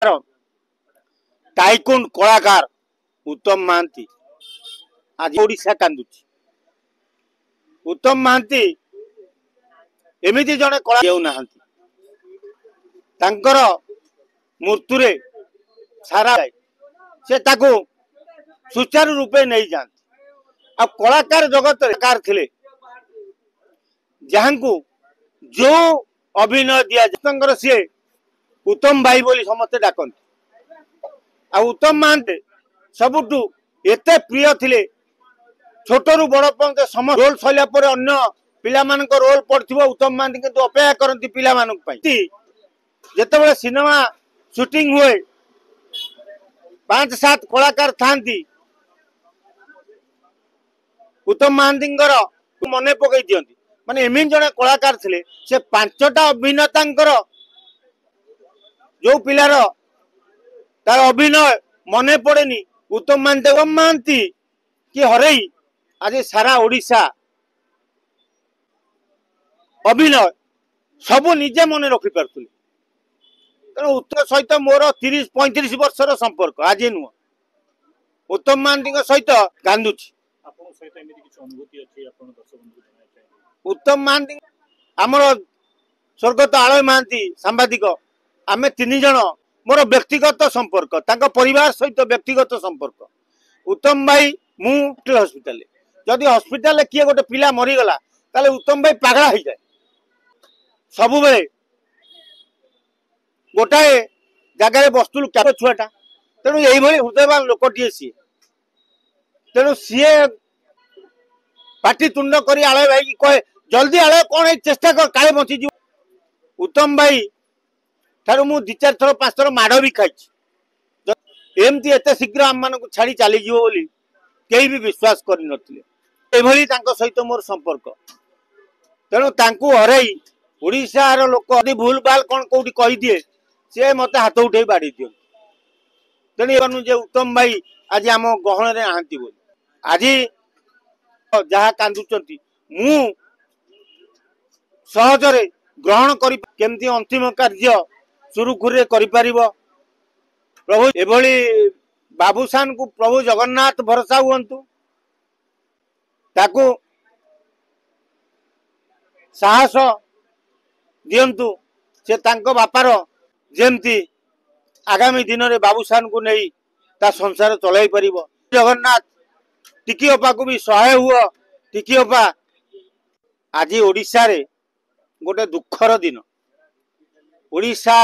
Tycoon कलाकार उत्तम महांती आज ओडिशा कांदुची। उत्तम महांती एमिति जने कला देउ नाहंती, तांकर मृत्युरे सारा से ताको सुचारू रूपे नहीं जाती। आ कलाकार जगत कार थिले जहांकु जो अभिनय दिया जंगर सी उत्तम भाई बोली समस्ते डाकती। आ उत्तम महांती सबुठु एते प्रिय थिले, छोटरू बड़ पर्यंत समस्त रोल सैला पर अन्य पिला मानक रोल पड़थिबो उत्तम महांती किंतु अपेक्षा करंती पिला मानक पई। जेतेबेले सिनेमा शूटिंग हुए 5-7 कलाकार थांती, उत्तम महांतींकर मने पकई दियंती माने एमिन जने कलाकार थिले से 5टा अभिनेतांकर जो पिलार तार अभिनय मने पड़ेनी उत्तम महांती कि हरई आज सारा ओडिशा अभिनय सबू निजे मन रखी पार्थे। तेणु उत्तर सहित मोर 30-35 वर्षर संपर्क आज नुह। उत्तम महांती सहित कांदुची। उत्तम महांती आमर स्वर्गत आलय महांती सांबादिक आमे 3 जन मोर व्यक्तिगत संपर्क, तांका परिवार सहित व्यक्तिगत संपर्क। उत्तम भाई मु हॉस्पिटल जदि हॉस्पिटल किए गोटे पिला मरीगला ताले उत्तम भाई पागला हो जाए। सबु बेले गोटाए जगार बस्तुलु क्या छुआटा। तेणु यही भली हृदयवान लोकटीए सी। तेणु सी पाटी तुंड कर आलय भाई की कहे जल्दी आलय कौन चेष्टा कर काले बची जीव। उत्तम भाई ठार मु 2-4 थर 5 थर माड़ भी खाई। एमती एत शीघ्र आम मान छाड़ी चलीज बोली कई भी विश्वास कर सहित मोर संपर्क। तेणु तांकु हरई ओडिशार लोक यदि भूल भाल कौन कौटी कही दिए सी मत हाथ उठे बाड़ी दियो। तेणु जे उत्तम भाई आज आम गहन नहांती बोली आज जहाँ कांदुचंती मु सहजरे ग्रहण करि केमती अंतिम कार्य सुरुखुरे करि परिबो। प्रभु एभली बाबूसान को प्रभु जगन्नाथ भरोसा हुअंतु, ताकू साहस दियंतु से तांको बापार जेमती आगामी दिन रे बाबूसान को नहीं ता संसार चलाई परिबो। जगन्नाथ टिकी अपा को भी सहाय हुआ। टिकी अपा आज ओडिशा रे गोटे दुखर दिन। ओडिशा